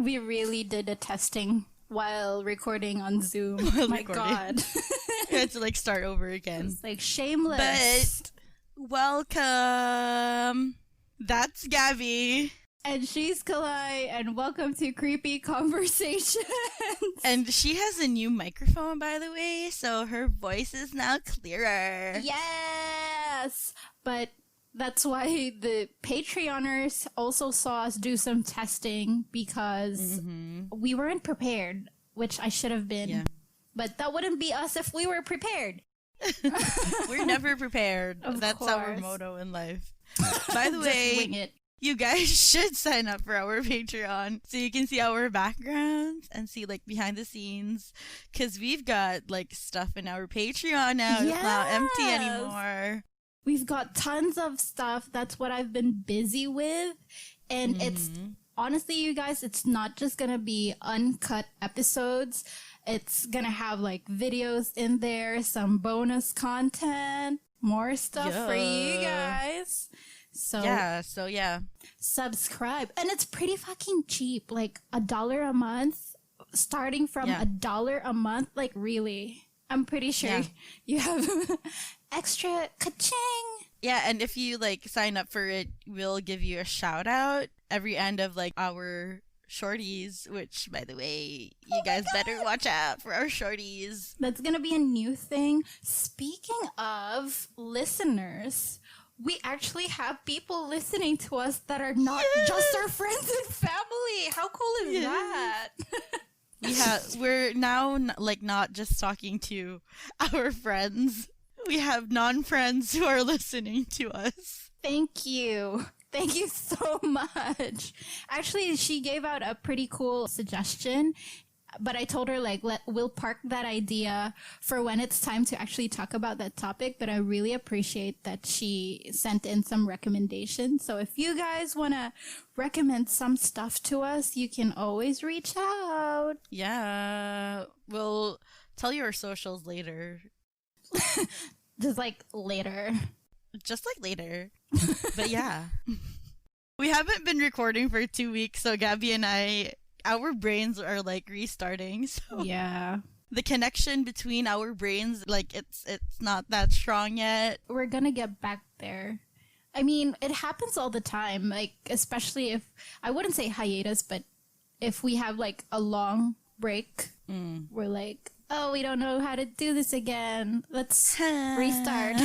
We really did a testing while recording on Zoom. My God. We had to like start over again. It's like shameless. But welcome. That's Gabby. And she's Kalai, and welcome to Creepy Conversations. And she has a new microphone, by the way, so her voice is now clearer. Yes! But that's why the Patreoners also saw us do some testing, because we weren't prepared, which I should have been. Yeah. But that wouldn't be us if we were prepared. We're never prepared. That's our motto in life. By the way, wing it. You guys should sign up for our Patreon so you can see our backgrounds and see like behind the scenes, because we've got like stuff in our Patreon now. Yes! It's not empty anymore. We've got tons of stuff. That's what I've been busy with. And it's honestly, you guys, it's not just gonna be uncut episodes. It's gonna have like videos in there, some bonus content, more stuff for you guys. So yeah. Subscribe. And it's pretty fucking cheap. Like $1 a month. Starting from $1 a month. Like really. I'm pretty sure you have extra ka-ching. Yeah, and if you like sign up for it, we'll give you a shout out every end of like our shorties, which by the way, you guys better watch out for our shorties. That's gonna be a new thing. Speaking of listeners, we actually have people listening to us that are not just our friends and family. How cool is that? We're now like not just talking to our friends. We have non-friends who are listening to us. Thank you. Thank you so much. Actually, she gave out a pretty cool suggestion. But I told her, like, we'll park that idea for when it's time to actually talk about that topic. But I really appreciate that she sent in some recommendations. So if you guys want to recommend some stuff to us, you can always reach out. Yeah. We'll tell you our socials later. Just like later. But yeah. We haven't been recording for 2 weeks, so Gabby and our brains are like restarting, so yeah, the connection between our brains, like it's not that strong yet. We're gonna get back there. I mean, it happens all the time, like especially if I wouldn't say hiatus, but if we have like a long break, we're like, oh, we don't know how to do this again, let's restart.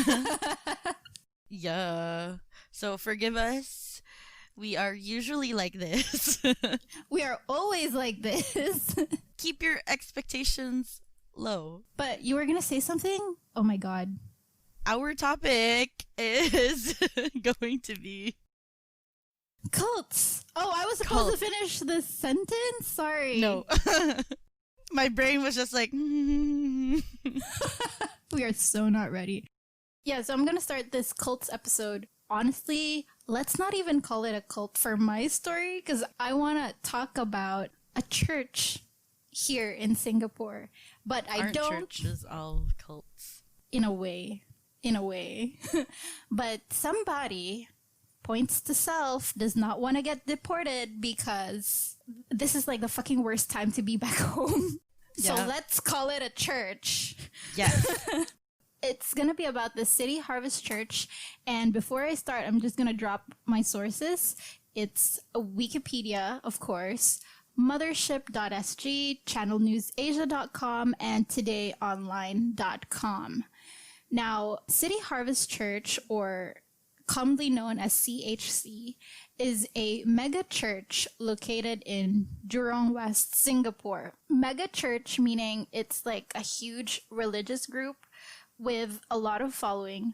Yeah, so forgive us. We are usually like this. We are always like this. Keep your expectations low. But you were going to say something? Oh my God. Our topic is going to be cults. Oh, I was supposed to finish the sentence? Sorry. No. My brain was just like... We are so not ready. Yeah, so I'm going to start this cults episode. Honestly, let's not even call it a cult for my story, because I want to talk about a church here in Singapore. But Aren't churches all cults? In a way. But somebody, points to self, does not want to get deported because this is like the fucking worst time to be back home. So let's call it a church. Yes. It's going to be about the City Harvest Church. And before I start, I'm just going to drop my sources. It's Wikipedia, of course, mothership.sg, channelnewsasia.com, and todayonline.com. Now, City Harvest Church, or commonly known as CHC, is a mega church located in Jurong West, Singapore. Mega church meaning it's like a huge religious group with a lot of following,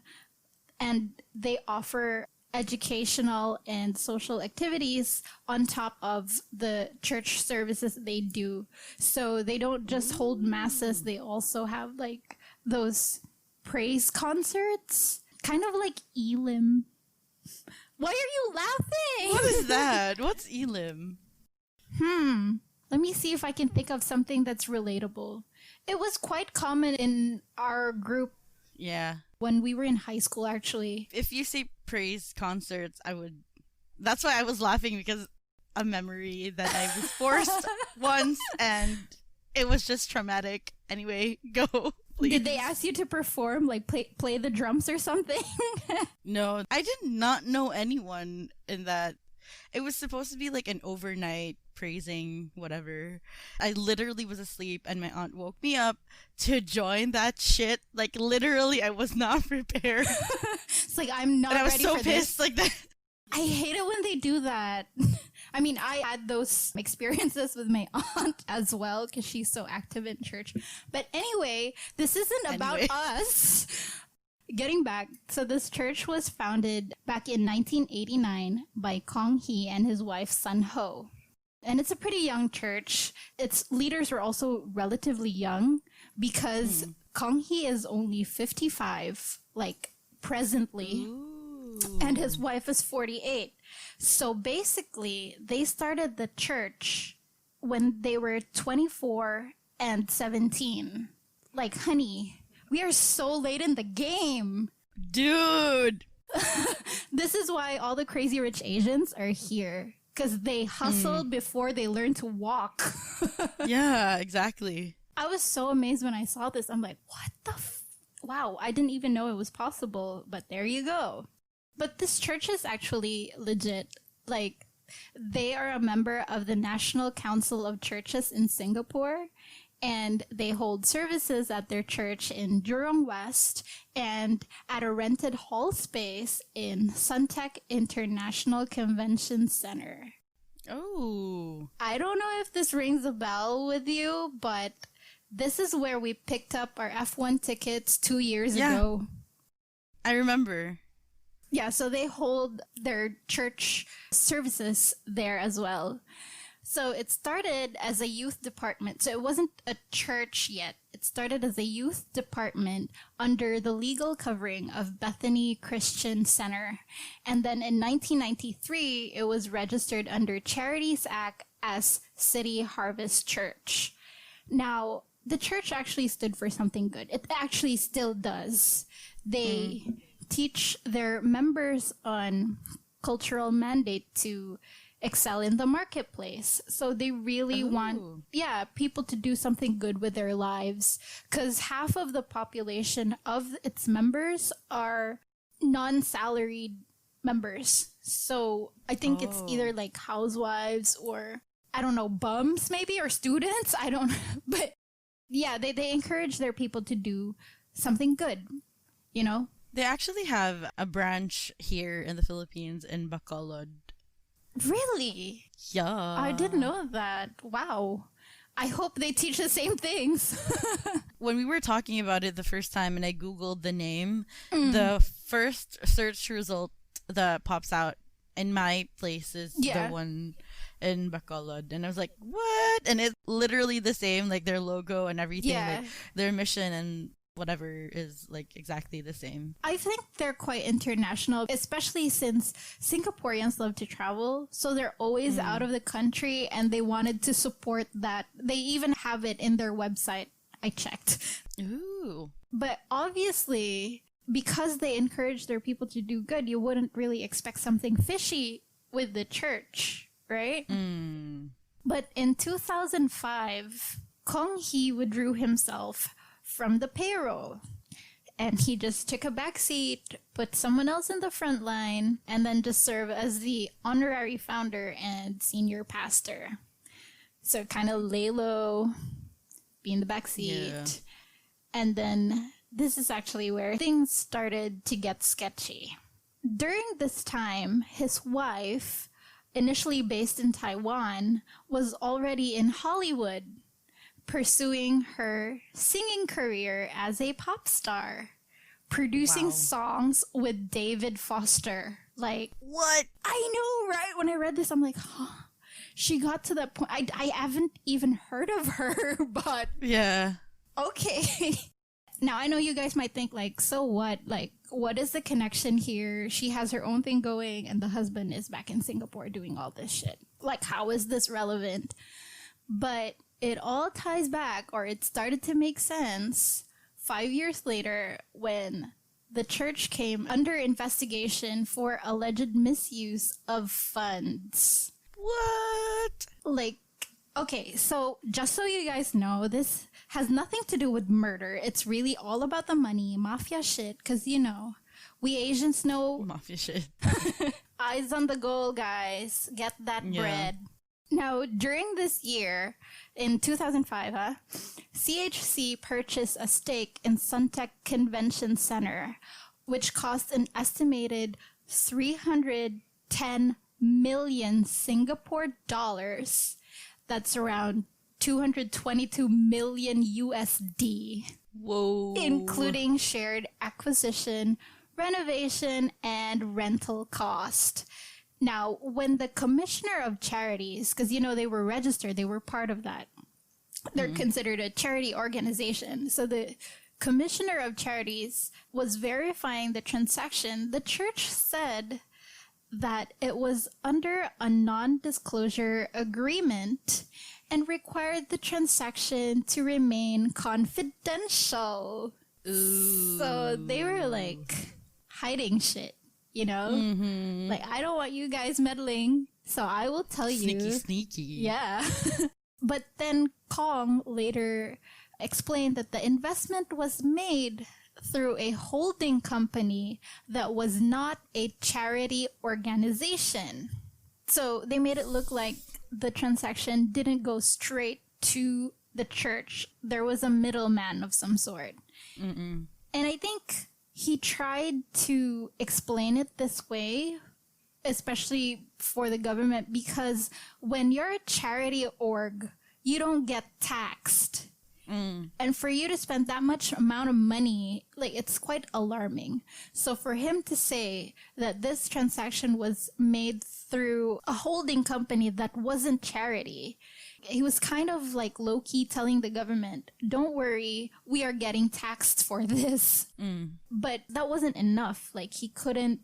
and they offer educational and social activities on top of the church services they do. So they don't just hold masses, they also have like those praise concerts, kind of like Elim. Why are you laughing? What is that? What's Elim? Let me see if I can think of something that's relatable. It was quite common in our group. Yeah. When we were in high school, actually. If you say praise concerts, that's why I was laughing, because a memory that I was forced once, and it was just traumatic. Anyway, go. Please. Did they ask you to perform, like play the drums or something? No, I did not know anyone in that. It was supposed to be like an overnight praising, whatever. I literally was asleep and my aunt woke me up to join that shit. Like, literally, I was not prepared. It's like, I'm not ready for this. I was so pissed like that. I hate it when they do that. I mean, I had those experiences with my aunt as well because she's so active in church. But anyway, this isn't about us. Getting back, so this church was founded back in 1989 by Kong Hee and his wife Sun Ho. And it's a pretty young church. Its leaders were also relatively young because Kong Hee is only 55, like presently. Ooh. And his wife is 48. So basically, they started the church when they were 24 and 17. Like, honey, we are so late in the game. Dude! This is why all the Crazy Rich Asians are here. Because they hustled before they learned to walk. Yeah, exactly. I was so amazed when I saw this. I'm like, what the wow, I didn't even know it was possible. But there you go. But this church is actually legit. Like, they are a member of the National Council of Churches in Singapore, and they hold services at their church in Jurong West and at a rented hall space in Suntec International Convention Center. Oh. I don't know if this rings a bell with you, but this is where we picked up our F1 tickets 2 years ago. I remember. Yeah, so they hold their church services there as well. So it started as a youth department. So it wasn't a church yet. It started as a youth department under the legal covering of Bethany Christian Center. And then in 1993, it was registered under Charities Act as City Harvest Church. Now, the church actually stood for something good. It actually still does. They teach their members on cultural mandate to excel in the marketplace. So they really want, people to do something good with their lives. Because half of the population of its members are non-salaried members. So I think it's either like housewives or, I don't know, bums maybe, or students. I don't know. But yeah, they encourage their people to do something good, you know? They actually have a branch here in the Philippines in Bacolod. Really? Yeah. I didn't know that. Wow. I hope they teach the same things. When we were talking about it the first time and I Googled the name, the first search result that pops out in my place is the one in Bacolod. And I was like, what? And it's literally the same, like their logo and everything, like their mission and whatever is like exactly the same. I think they're quite international, especially since Singaporeans love to travel. So they're always out of the country and they wanted to support that. They even have it in their website. I checked. Ooh. But obviously, because they encourage their people to do good, you wouldn't really expect something fishy with the church, right? But in 2005, Kong Hee withdrew himself from the payroll. And he just took a back seat, put someone else in the front line, and then just serve as the honorary founder and senior pastor. So kind of lay low, be in the back seat. Yeah. And then this is actually where things started to get sketchy. During this time, his wife, initially based in Taiwan, was already in Hollywood, pursuing her singing career as a pop star, producing songs with David Foster. Like, what? I know, right? When I read this, I'm like, huh? She got to that point. I haven't even heard of her, but yeah. Okay. Now, I know you guys might think, like, so what? Like, what is the connection here? She has her own thing going, and the husband is back in Singapore doing all this shit. Like, how is this relevant? But it all ties back, or it started to make sense 5 years later when the church came under investigation for alleged misuse of funds. What? Like, okay, so just so you guys know, this has nothing to do with murder. It's really all about the money, mafia shit, because, you know, we Asians know... Mafia shit. Eyes on the goal, guys. Get that bread. Now, during this year, in 2005, CHC purchased a stake in Suntec Convention Center, which cost an estimated 310 million Singapore dollars. That's around 222 million USD. Whoa. Including shared acquisition, renovation, and rental cost. Now, when the Commissioner of Charities, because, you know, they were registered, they were part of that. They're considered a charity organization. So the Commissioner of Charities was verifying the transaction. The church said that it was under a non-disclosure agreement and required the transaction to remain confidential. Ooh. So they were like hiding shit, you know? Like, I don't want you guys meddling, so I will tell you. Sneaky. Yeah. But then Kong later explained that the investment was made through a holding company that was not a charity organization. So they made it look like the transaction didn't go straight to the church. There was a middleman of some sort. And I think he tried to explain it this way, especially for the government, because when you're a charity org, you don't get taxed. And for you to spend that much amount of money, like, it's quite alarming. So for him to say that this transaction was made through a holding company that wasn't charity, he was kind of like low-key telling the government, don't worry, we are getting taxed for this. But that wasn't enough. Like, he couldn't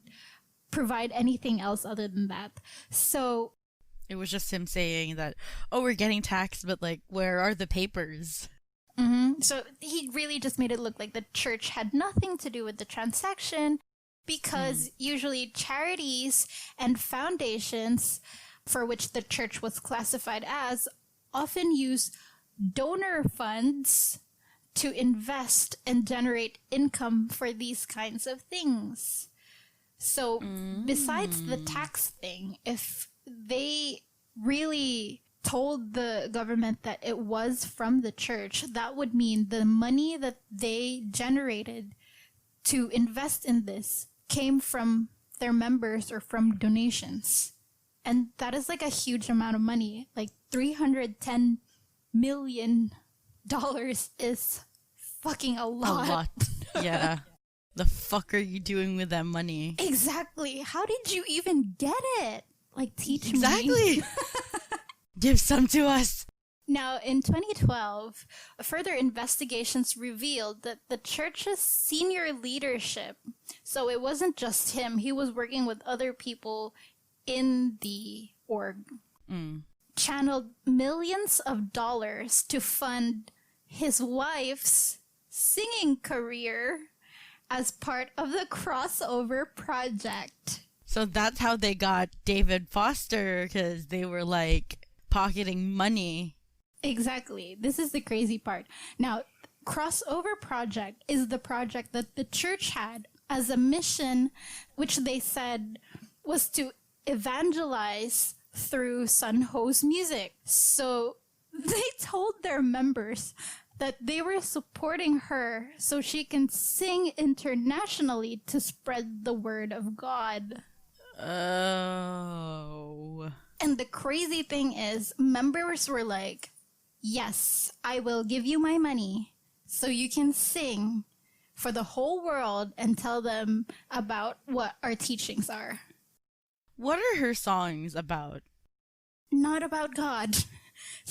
provide anything else other than that. So it was just him saying that, oh, we're getting taxed, but, like, where are the papers? So he really just made it look like the church had nothing to do with the transaction, because usually charities and foundations, for which the church was classified as, often use donor funds to invest and generate income for these kinds of things. So besides the tax thing, if they really told the government that it was from the church, that would mean the money that they generated to invest in this came from their members or from donations. And that is like a huge amount of money. Like $310 million is fucking a lot. A lot. Yeah. The fuck are you doing with that money? Exactly. How did you even get it? Like, teach me. Exactly. Give some to us. Now, in 2012, further investigations revealed that the church's senior leadership, so it wasn't just him, he was working with other people in the org, channeled millions of dollars to fund his wife's singing career as part of the crossover project. So that's how they got David Foster, because they were like pocketing money. Exactly. This is the crazy part. Now, crossover project is the project that the church had as a mission, which they said was to evangelize through Sun Ho's music. So they told their members that they were supporting her so she can sing internationally to spread the word of God. Oh. And the crazy thing is, members were like, yes, I will give you my money so you can sing for the whole world and tell them about what our teachings are. What are her songs about? Not about God.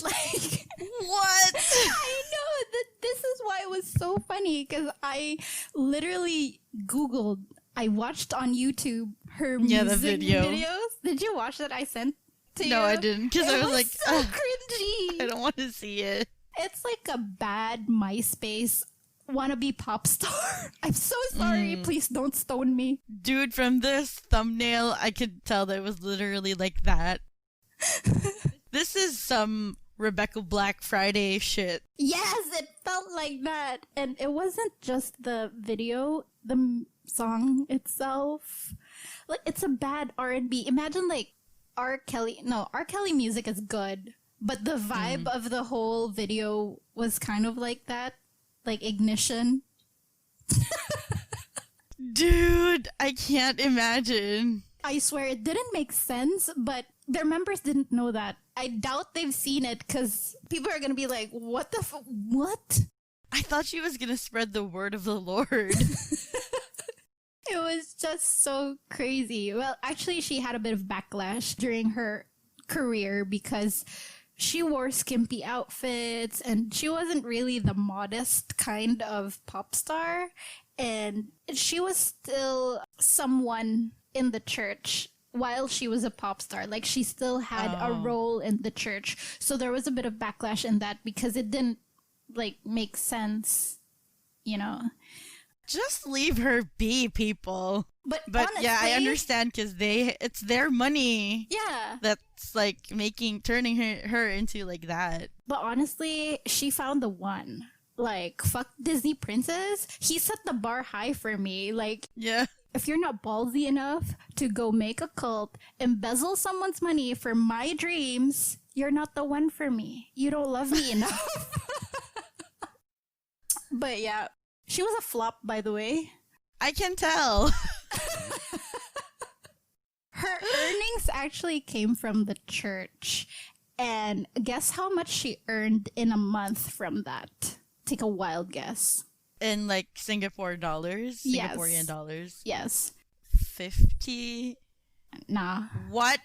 Like, what? I know that this is why it was so funny, because I literally Googled, I watched on YouTube her music videos. Did you watch that I sent to you? No, I didn't, because I was like, so cringy. I don't want to see it. It's like a bad MySpace wannabe pop star. I'm so sorry. Please don't stone me. Dude, from this thumbnail, I could tell that it was literally like that. This is some Rebecca Black Friday shit. Yes, it felt like that. And it wasn't just the video, the song itself. Like, it's a bad R&B. Imagine, like, R. Kelly music is good, but the vibe of the whole video was kind of like that. Like, Ignition. Dude, I can't imagine. I swear, it didn't make sense, but their members didn't know that. I doubt they've seen it because people are going to be like, what the what? I thought she was going to spread the word of the Lord. It was just so crazy. Well, actually, she had a bit of backlash during her career because she wore skimpy outfits and she wasn't really the modest kind of pop star. And she was still someone in the church while she was a pop star. Like, she still had a role in the church. So there was a bit of backlash in that because it didn't, like, make sense, you know? Just leave her be, people. But honestly, yeah, I understand because it's their money. Yeah. That's, like, turning her into, like, that. But honestly, she found the one. Like, fuck Disney Princess. He set the bar high for me. Like, yeah. If you're not ballsy enough to go make a cult, embezzle someone's money for my dreams, you're not the one for me. You don't love me enough. But yeah, she was a flop, by the way. I can tell. Her earnings actually came from the church. And guess how much she earned in a month from that? Take a wild guess. In, like, Singapore dollars? Yes. Singaporean dollars? Yes. 50? Nah. What?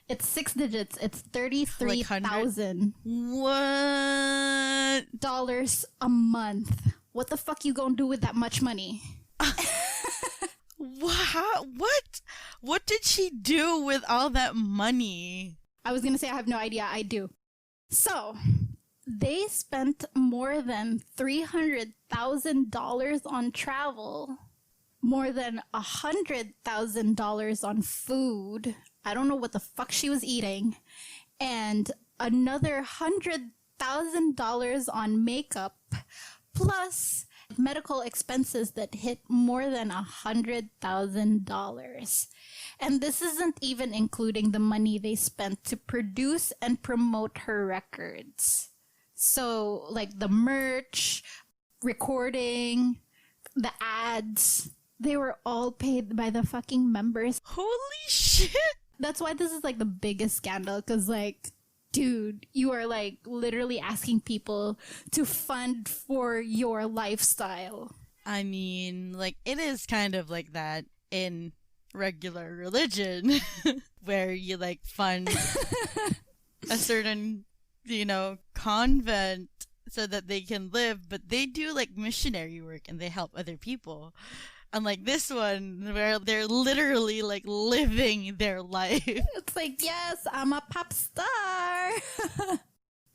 It's 6 digits. It's 33,000. What? Dollars a month. What the fuck you gonna do with that much money? What? What did she do with all that money? I was gonna say I have no idea. I do. So, they spent more than $300,000 on travel, more than $100,000 on food. I don't know what the fuck she was eating, and another $100,000 on makeup, plus medical expenses that hit more than $100,000. And this isn't even including the money they spent to produce and promote her records. So, like, the merch, recording, the ads, they were all paid by the fucking members. Holy shit! That's why this is, like, the biggest scandal, because, like, dude, you are, like, literally asking people to fund for your lifestyle. I mean, like, it is kind of like that in regular religion, where you, like, fund a certain, you know, convent so that they can live, but they do, like, missionary work and they help other people. Unlike this one, where they're literally, like, living their life. It's like, yes, I'm a pop star.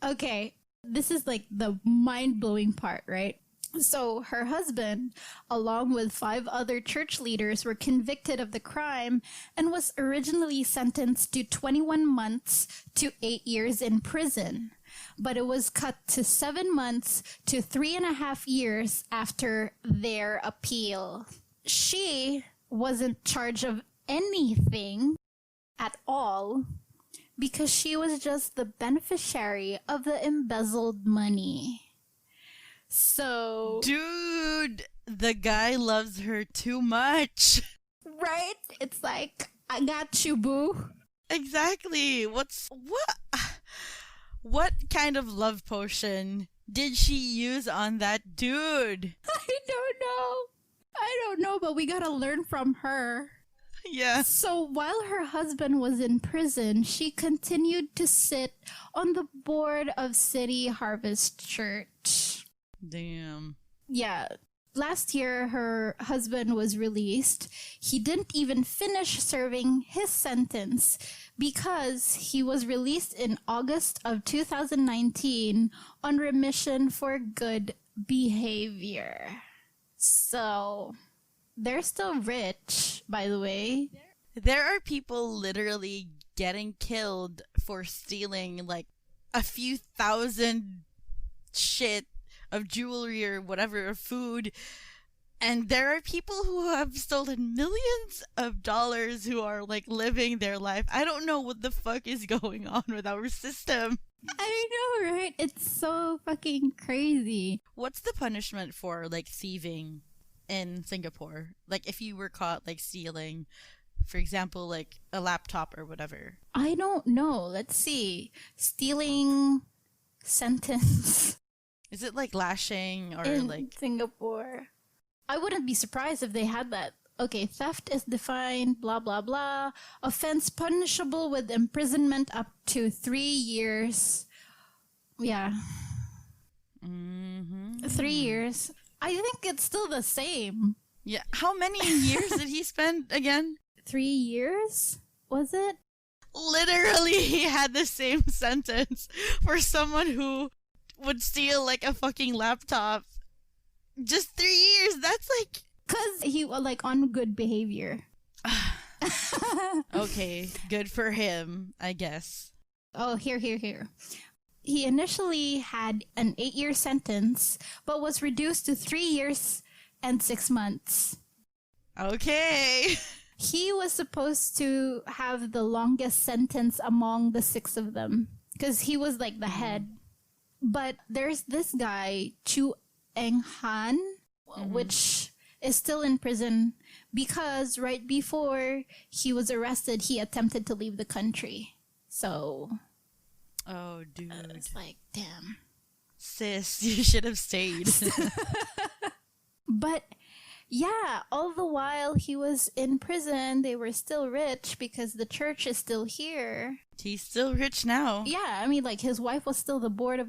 Okay, this is, like, the mind-blowing part, right? So her husband, along with 5 other church leaders, were convicted of the crime and was originally sentenced to 21 months to 8 years in prison. But it was cut to 7 months to 3.5 years after their appeal. She wasn't charged of anything at all because she was just the beneficiary of the embezzled money. So... Dude, the guy loves her too much. Right? It's like, I got you, boo. Exactly. What kind of love potion did she use on that dude? I don't know, but we gotta learn from her. Yeah. So while her husband was in prison, she continued to sit on the board of City Harvest Church. Damn. Yeah. Last year, her husband was released. He didn't even finish serving his sentence because he was released in August of 2019 on remission for good behavior. So, they're still rich, by the way. There are people literally getting killed for stealing like a few thousand shit of jewelry or whatever, of food. And there are people who have stolen millions of dollars who are like living their life. I don't know what the fuck is going on with our system. I know, right? It's so fucking crazy. What's the punishment for like thieving in Singapore? Like if you were caught like stealing, for example, like a laptop or whatever. I don't know. Let's see. Stealing sentence. Is it like lashing or in like Singapore? I wouldn't be surprised if they had that. Okay, theft is defined, blah, blah, blah. Offense punishable with imprisonment up to 3 years. Yeah. 3 years. I think it's still the same. Yeah. How many years did he spend again? 3 years? Was it? Literally, he had the same sentence for someone who would steal like a fucking laptop. Just 3 years. That's like... Because he was like on good behavior. Okay, good for him, I guess. Oh, here. He initially had an 8-year sentence, but was reduced to 3 years and 6 months. Okay. He was supposed to have the longest sentence among the 6 of them, because he was like the head. But there's this guy, Chu Eng Han, which is still in prison because right before he was arrested, he attempted to leave the country. So, Oh, dude. it's like, damn. Sis, you should have stayed. But yeah, all the while he was in prison, they were still rich because the church is still here. He's still rich now. Yeah, I mean, like, his wife was still the board of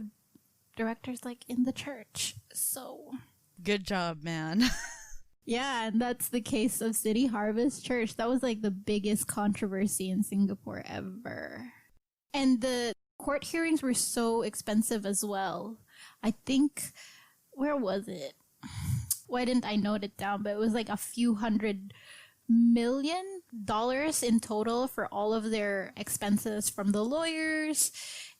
directors, like, in the church. So, Good job, man. yeah, and that's the case of City Harvest Church. That was, like, the biggest controversy in Singapore ever. And the court hearings were so expensive as well. I think, where was it? Why didn't I note it down? But it was like a few $100 million in total for all of their expenses from the lawyers.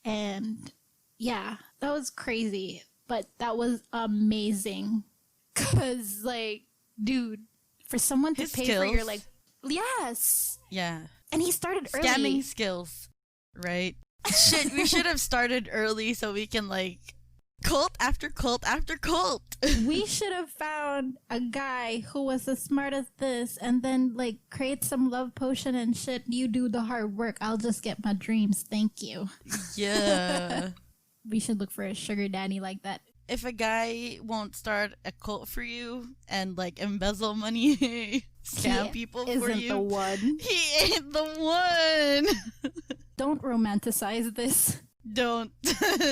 And yeah, that was crazy. But that was amazing. Because, like, dude, for someone to His pay skills. for your, like, yes. Yeah. And he started early. Scamming skills, right? Shit, we should have started early so we can, like, cult after cult after cult. We should have found a guy who was as smart as this and then, like, create some love potion and shit. You do the hard work. I'll just get my dreams. Thank you. Yeah. We should look for a sugar daddy like that. If a guy won't start a cult for you and, like, embezzle money, scam He people for isn't you, the one. he ain't the one. Don't romanticize this. Don't.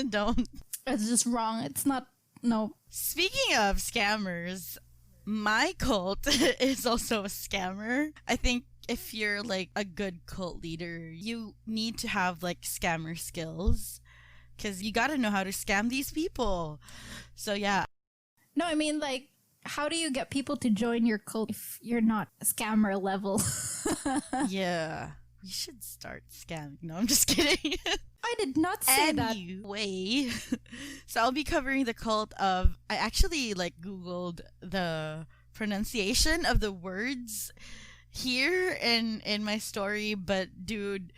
Don't. It's just wrong. It's not. No. Speaking of scammers, my cult is also a scammer. I think if you're like a good cult leader, you need to have like scammer skills because you got to know how to scam these people. So yeah. No, I mean, like, how do you get people to join your cult if you're not scammer level? Yeah. We should start scamming. No, I'm just kidding. I did not say that. Anyway, so I'll be covering the cult of. I actually like Googled the pronunciation of the words here in my story, but dude,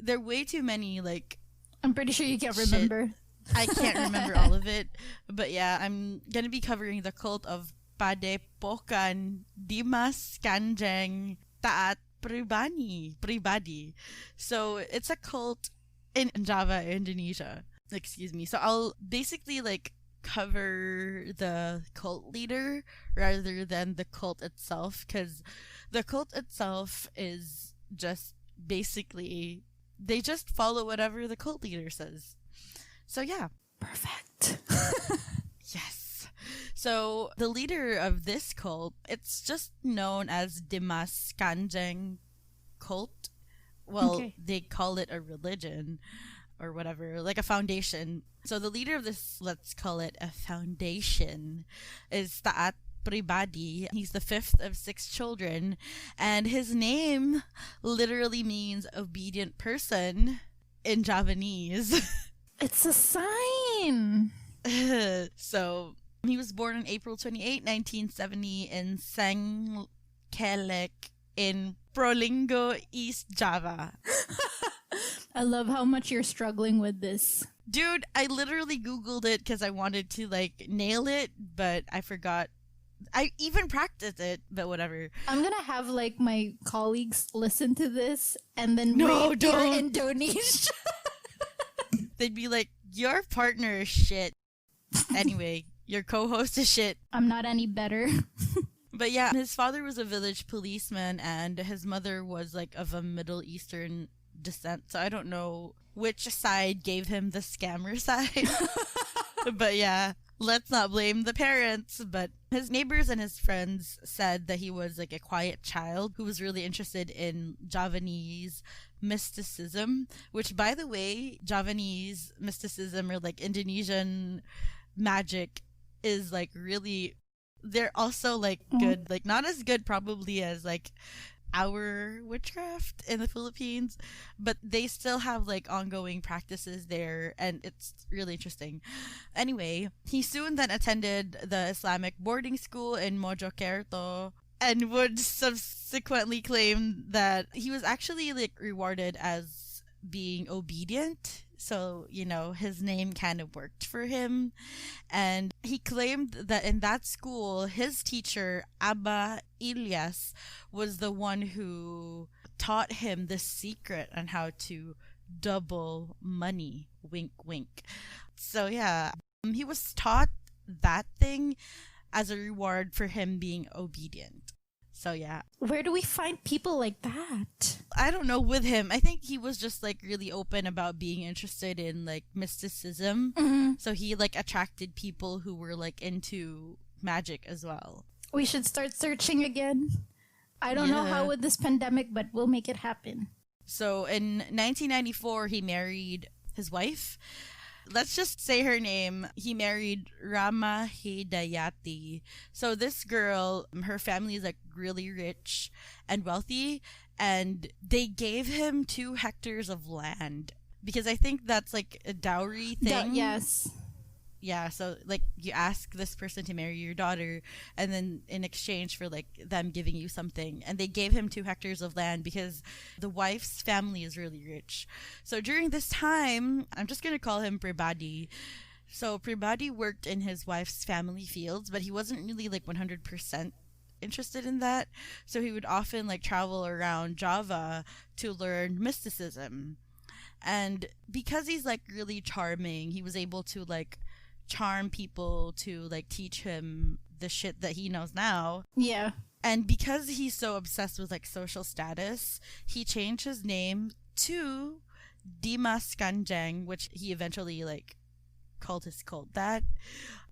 there are way too many. Like, I'm pretty sure you can't shit. remember. I can't remember all of it, but yeah, I'm gonna be covering the cult of Padepokan Dimas Kanjeng Taat Pribadi. So it's a cult in Java, Indonesia. Excuse me. So I'll basically like cover the cult leader rather than the cult itself, because the cult itself is just basically they just follow whatever the cult leader says. So yeah. Perfect. Yes. So the leader of this cult, it's just known as Dimas Kanjeng cult. Well, Okay. they call it a religion or whatever, like a foundation. So the leader of this, let's call it a foundation, is Taat Pribadi. He's the fifth of six children, and his name literally means obedient person in Javanese. It's a sign. So he was born on April 28, 1970 in Sengkelek in Prolingo, East Java. I love how much you're struggling with this. Dude, I literally Googled it because I wanted to like nail it, but I forgot. I even practiced it, but whatever. I'm gonna have like my colleagues listen to this and then No, rate your don't. Indonesia. They'd be like, your partner is shit. Anyway, your co-host is shit. I'm not any better. But yeah, his father was a village policeman and his mother was like of a Middle Eastern descent. So I don't know which side gave him the scammer side. But yeah, let's not blame the parents. But his neighbors and his friends said that he was like a quiet child who was really interested in Javanese mysticism, which, by the way, Javanese mysticism or like Indonesian magic is like really, they're also like good, like not as good probably as like our witchcraft in the Philippines, but they still have like ongoing practices there, and it's really interesting. Anyway, he soon then attended the Islamic boarding school in Mojokerto and would subsequently claim that he was actually like rewarded as being obedient. So, you know, his name kind of worked for him. And he claimed that in that school, his teacher, Abba Ilyas, was the one who taught him the secret on how to double money. Wink, wink. So, yeah, he was taught that thing as a reward for him being obedient. So yeah. Where do we find people like that? I don't know with him. I think he was just like really open about being interested in like mysticism. Mm-hmm. So he like attracted people who were like into magic as well. We should start searching again. I don't know how with this pandemic, but we'll make it happen. So in 1994, he married his wife. Let's just say her name. He married Rama Hidayati. So this girl, her family is like really rich and wealthy, and they gave him 2 hectares of land because I think that's like a dowry thing. Yes. Yeah, so like you ask this person to marry your daughter, and then in exchange for like them giving you something, and they gave him 2 hectares of land because the wife's family is really rich. So during this time, I'm just gonna call him Pribadi. So Pribadi worked in his wife's family fields, but he wasn't really like 100% interested in that. So he would often like travel around Java to learn mysticism. And because he's like really charming, he was able to like charm people to like teach him the shit that he knows now. Yeah. And because he's so obsessed with like social status, he changed his name to Dimas Kanjeng, which he eventually like called his cult that.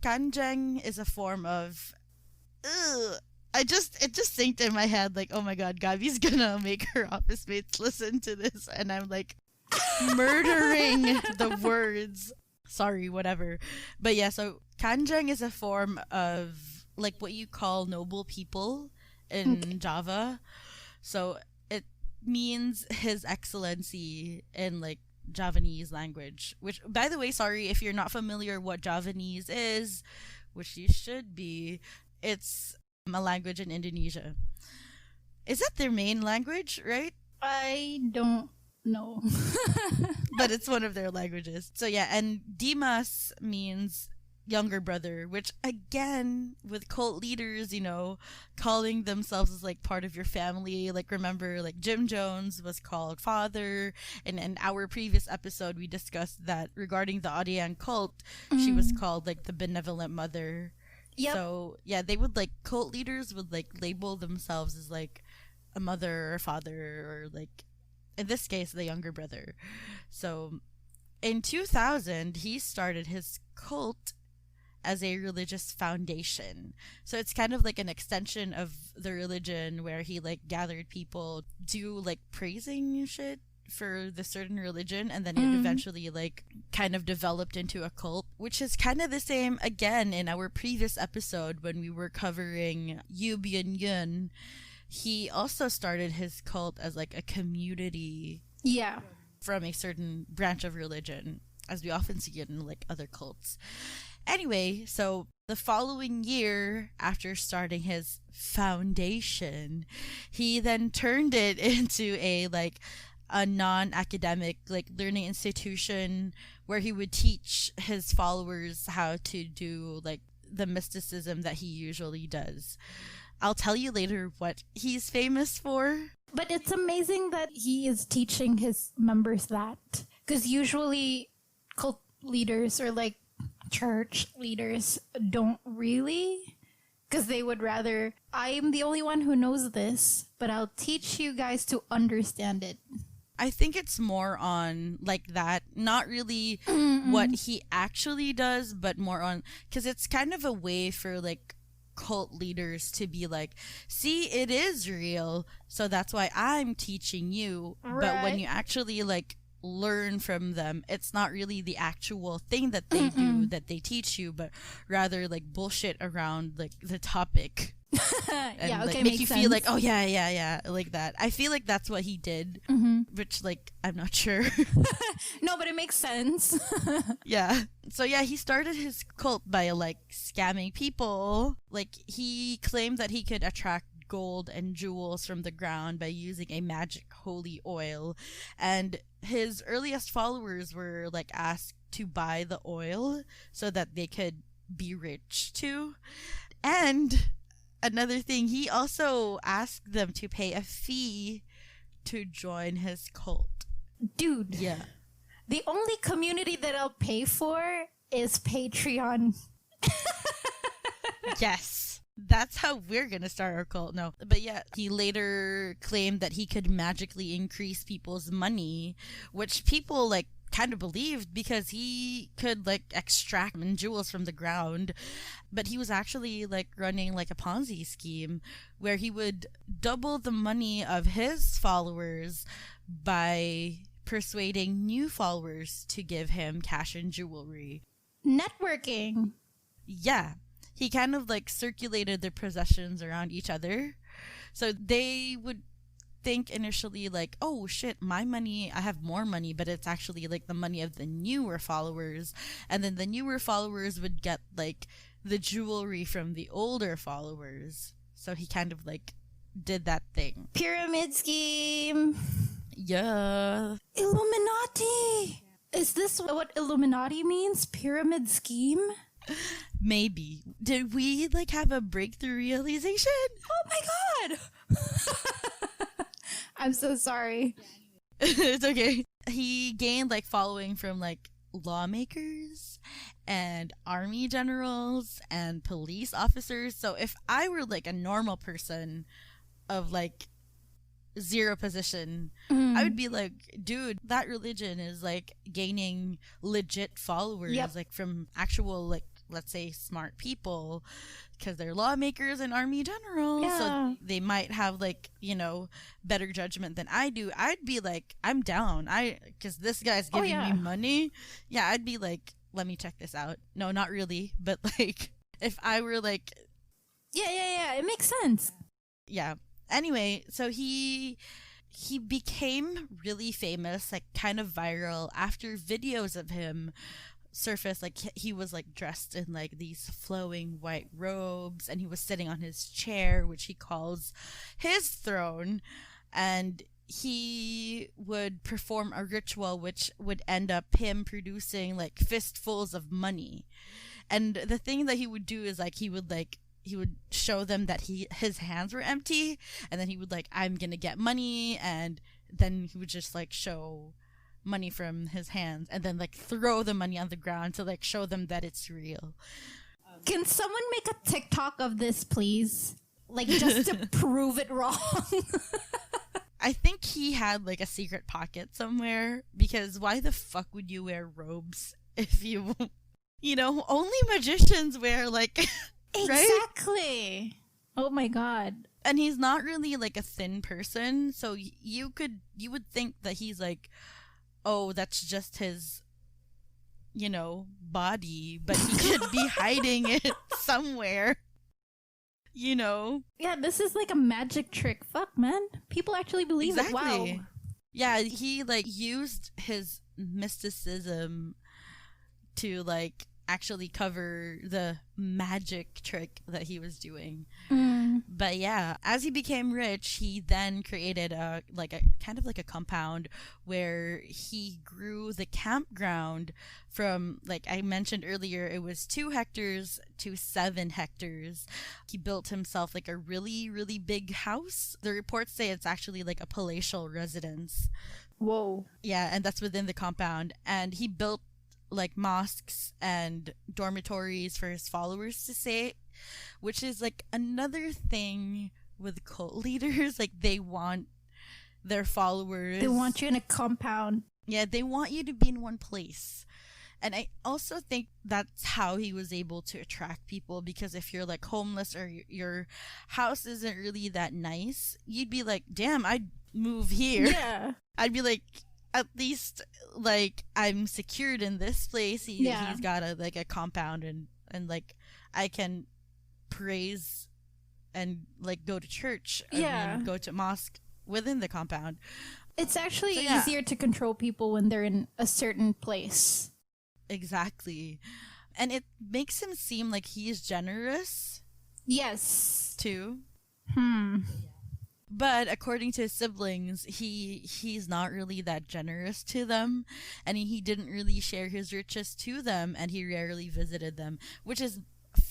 Kanjeng is a form of it just synced in my head like, oh my god, Gabby's gonna make her office mates listen to this, and I'm like murdering the words. Sorry, whatever. But yeah, so Kanjeng is a form of like what you call noble people in Java. So it means His Excellency in like Javanese language, which, by the way, sorry if you're not familiar what Javanese is, which you should be. It's a language in Indonesia. Is that their main language, right? I don't know. But it's one of their languages. So yeah, and Dimas means younger brother, which again, with cult leaders, you know, calling themselves as like part of your family. Like remember, like Jim Jones was called father, and in our previous episode we discussed that regarding the Odian cult, she was called like the benevolent mother. Yep. So yeah, they would like, cult leaders would like label themselves as like a mother or father, or like in this case the younger brother. So in 2000 he started his cult as a religious foundation. So it's kind of like an extension of the religion where he like gathered people do like praising shit for the certain religion, and then it eventually like kind of developed into a cult, which is kind of the same again in our previous episode when we were covering Yu Byun Yun. He also started his cult as like a community from a certain branch of religion, as we often see it in like other cults. Anyway, so the following year, after starting his foundation, he then turned it into a non-academic like learning institution where he would teach his followers how to do like the mysticism that he usually does. I'll tell you later what he's famous for. But it's amazing that he is teaching his members that, because usually cult leaders or like church leaders don't really, because they would rather, I'm the only one who knows this, but I'll teach you guys to understand it. I think it's more on like that, not really what he actually does, but more on, because it's kind of a way for like cult leaders to be like, see, it is real, so that's why I'm teaching you. Right. But when you actually like learn from them, it's not really the actual thing that they do that they teach you, but rather like bullshit around like the topic. And yeah, okay, like, make you sense. feel like, oh yeah, like that. I feel like that's what he did, which like I'm not sure. No, but it makes sense. Yeah. So yeah, he started his cult by like scamming people. Like he claimed that he could attract gold and jewels from the ground by using a magic holy oil, and his earliest followers were like asked to buy the oil so that they could be rich too. And another thing, he also asked them to pay a fee to join his cult. Dude. Yeah. The only community that I'll pay for is Patreon. Yes. That's how we're gonna start our cult. No. But yeah, he later claimed that he could magically increase people's money, which people like kind of believed because he could like extract jewels from the ground. But he was actually like running like a Ponzi scheme where he would double the money of his followers by persuading new followers to give him cash and jewelry. Networking. Yeah. He kind of like circulated their possessions around each other. So they would think initially like, oh shit, my money, I have more money, but it's actually like the money of the newer followers. And then the newer followers would get like the jewelry from the older followers. So he kind of like did that thing. Pyramid scheme. Yeah. Illuminati. Is this what Illuminati means? Pyramid scheme? Maybe. Did we like have a breakthrough realization? Oh my god. I'm so sorry. It's okay. He gained like following from like lawmakers and army generals and police officers. So if I were like a normal person of like zero position, I would be like, dude, that religion is like gaining legit followers, like from actual like, let's say, smart people, because they're lawmakers and army generals, so they might have like, you know, better judgment than I do. I'd be like, I'm down, because this guy's giving me money. Yeah, I'd be like, let me check this out. No, not really, but like if I were like, yeah, it makes sense. Yeah. Anyway, so he became really famous, like kind of viral, after videos of him surfaced. Like he was like dressed in like these flowing white robes, and he was sitting on his chair, which he calls his throne, and he would perform a ritual which would end up him producing like fistfuls of money. And the thing that he would do is like he would show them that his hands were empty, and then he would like, I'm gonna get money, and then he would just like show money from his hands and then like throw the money on the ground to like show them that it's real. Can someone make a TikTok of this, please? Like just to prove it wrong. I think he had like a secret pocket somewhere, because why the fuck would you wear robes if you know, only magicians wear like exactly. Oh my god. And he's not really like a thin person, so you would think that he's like, oh, that's just his, body, but he could be hiding it somewhere. Yeah, this is like a magic trick. Fuck, man. People actually believe it. Wow. Yeah, he like used his mysticism to like actually cover the magic trick that he was doing. But yeah, as he became rich, he then created a kind of like a compound where he grew the campground from, like I mentioned earlier, it was 2 hectares to 7 hectares. He built himself like a really, really big house. The reports say it's actually like a palatial residence. Whoa. Yeah, and that's within the compound. And he built like mosques and dormitories for his followers to stay, which is like another thing with cult leaders. Like they want their followers. They want you in a compound. Yeah, they want you to be in one place. And I also think that's how he was able to attract people, because if you're like homeless or your house isn't really that nice, you'd be like, damn, I'd move here. Yeah. I'd be like, at least like I'm secured in this place. He's got a compound and like I can praise and like go to church and go to mosque within the compound. It's actually easier to control people when they're in a certain place. Exactly. And it makes him seem like he's generous. Yes. Too. But according to his siblings, he's not really that generous to them, and he didn't really share his riches to them, and he rarely visited them, which is,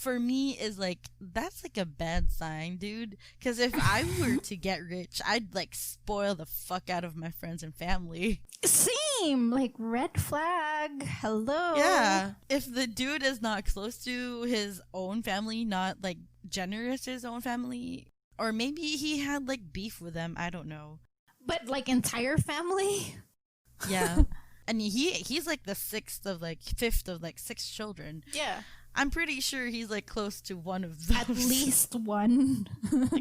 for me, is like, that's like a bad sign, dude. Because if I were to get rich, I'd like spoil the fuck out of my friends and family. Same, like red flag. Hello. Yeah, if the dude is not close to his own family, not like generous to his own family. Or maybe he had like beef with them. I don't know. But like entire family? Yeah. And he's like the fifth of like 6 children. Yeah. I'm pretty sure he's like close to one of those. At least one.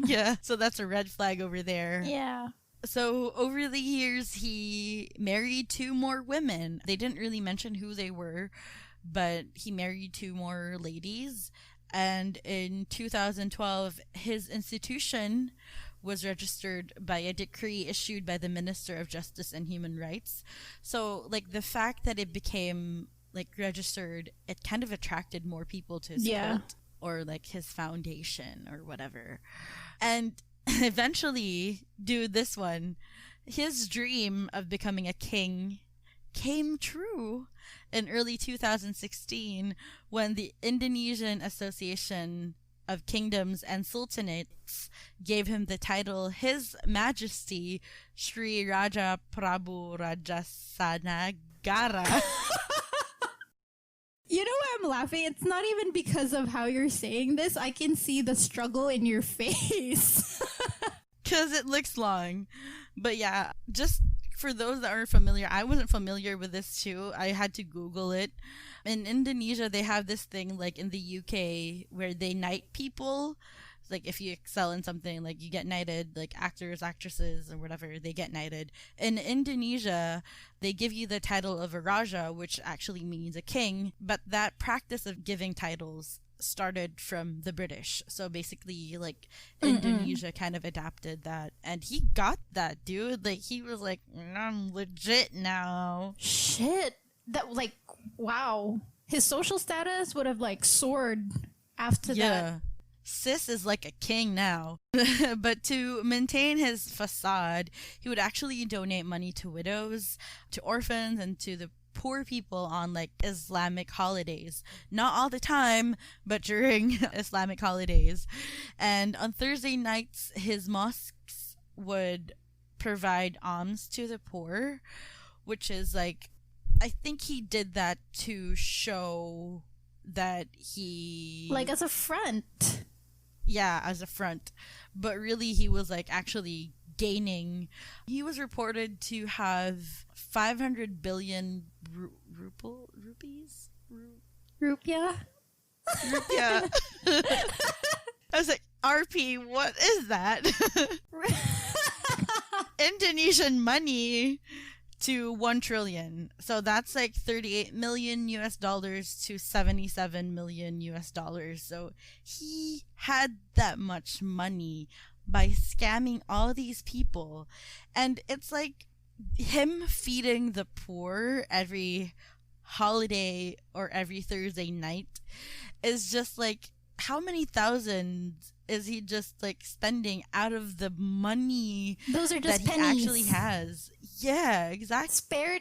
Yeah. So that's a red flag over there. Yeah. So over the years, he married 2 more women. They didn't really mention who they were, but he married 2 more ladies. And in 2012, his institution was registered by a decree issued by the Minister of Justice and Human Rights. So, like, the fact that it became, like, registered, it kind of attracted more people to his cult or, like, his foundation or whatever. And eventually, dude, this one, his dream of becoming a king came true in early 2016 when the Indonesian Association of Kingdoms and Sultanates gave him the title His Majesty Sri Raja Prabu Rajasanagara. You know why I'm laughing? It's not even because of how you're saying this. I can see the struggle in your face. Because it looks long. But yeah, just for those that aren't familiar, I wasn't familiar with this too. I had to Google it. In Indonesia, they have this thing like in the UK where they knight people. Like if you excel in something, like you get knighted, like actors, actresses, or whatever, they get knighted. In Indonesia, they give you the title of a Raja, which actually means a king. But that practice of giving titles started from the British. So basically, like, Indonesia kind of adapted that. And he got that, dude. Like, he was like, I'm legit now. Shit. That, like, wow. His social status would have, like, soared after that. Sis is like a king now. But to maintain his facade, he would actually donate money to widows, to orphans, and to the poor people on like Islamic holidays. Not all the time, but during Islamic holidays. And on Thursday nights, his mosques would provide alms to the poor, which is like, I think he did that to show that he... like as a front. Yeah, as a front. But really, he was like actually gaining. He was reported to have 500 billion rupees? Rupiah? Rupiah. I was like, RP, what is that? Indonesian money to 1 trillion. So that's like 38 million US dollars to 77 million US dollars. So he had that much money by scamming all these people. And it's like him feeding the poor every holiday or every Thursday night is just like, how many thousands is he just like spending out of the money Those are just that he pennies. actually has? Yeah, exactly. Spare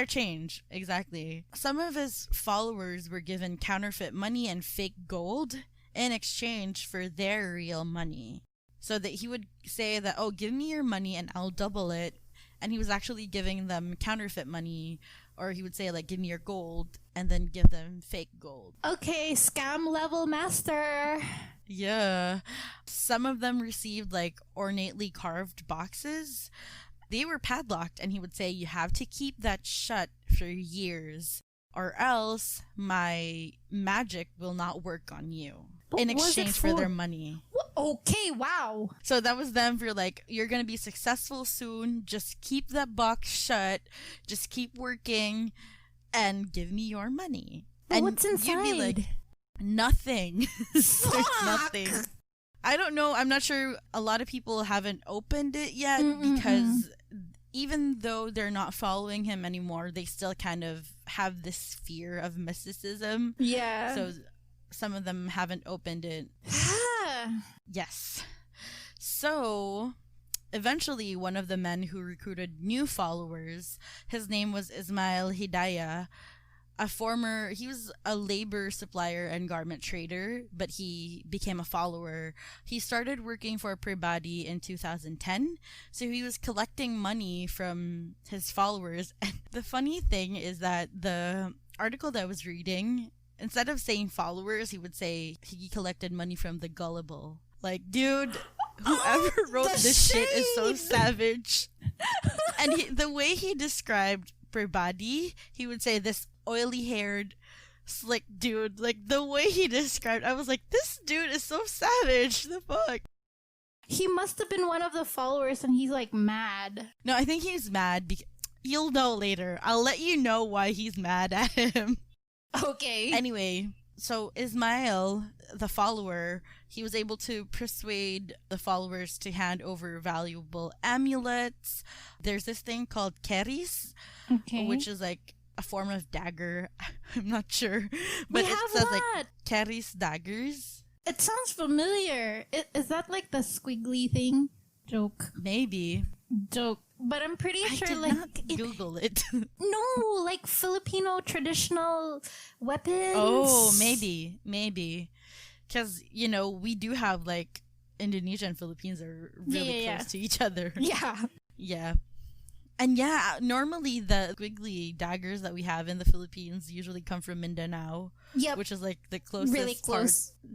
change, exactly. Some of his followers were given counterfeit money and fake gold in exchange for their real money. So that he would say that, oh, give me your money and I'll double it. And he was actually giving them counterfeit money, or he would say like, give me your gold, and then give them fake gold. Okay, scam level master. Yeah. Some of them received like ornately carved boxes. They were padlocked, and he would say, you have to keep that shut for years, or else my magic will not work on you. What in was it exchange for their for? money. Okay, wow. So that was them for like, you're going to be successful soon. Just keep that box shut. Just keep working and give me your money. But and what's inside? You'd be like, nothing. There's nothing. I don't know. I'm not sure. A lot of people haven't opened it yet because even though they're not following him anymore, they still kind of have this fear of mysticism. Yeah. So some of them haven't opened it. Yes. So eventually, one of the men who recruited new followers, his name was Ismail Hidayah, he was a labor supplier and garment trader, but he became a follower. He started working for Pribadi in 2010, so he was collecting money from his followers. And the funny thing is that the article that I was reading, instead of saying followers, he would say he collected money from the gullible. Like, dude, whoever wrote this shit is so savage. And the way he described Pribadi, he would say this oily-haired, slick dude. Like, the way he described, I was like, this dude is so savage. The fuck? He must have been one of the followers and he's like mad. No, I think he's mad because you'll know later. I'll let you know why he's mad at him. Okay. Anyway, so Ismail, the follower, he was able to persuade the followers to hand over valuable amulets. There's this thing called keris, which is like a form of dagger. I'm not sure, but it says like keris daggers. It sounds familiar. Is that like the squiggly thing? Joke. Maybe. Joke. But I'm pretty sure, I did like, not Google it. No, like Filipino traditional weapons. Oh, maybe, because we do have like Indonesia and Philippines are really close to each other. Yeah. And normally the squiggly daggers that we have in the Philippines usually come from Mindanao, which is like the closest part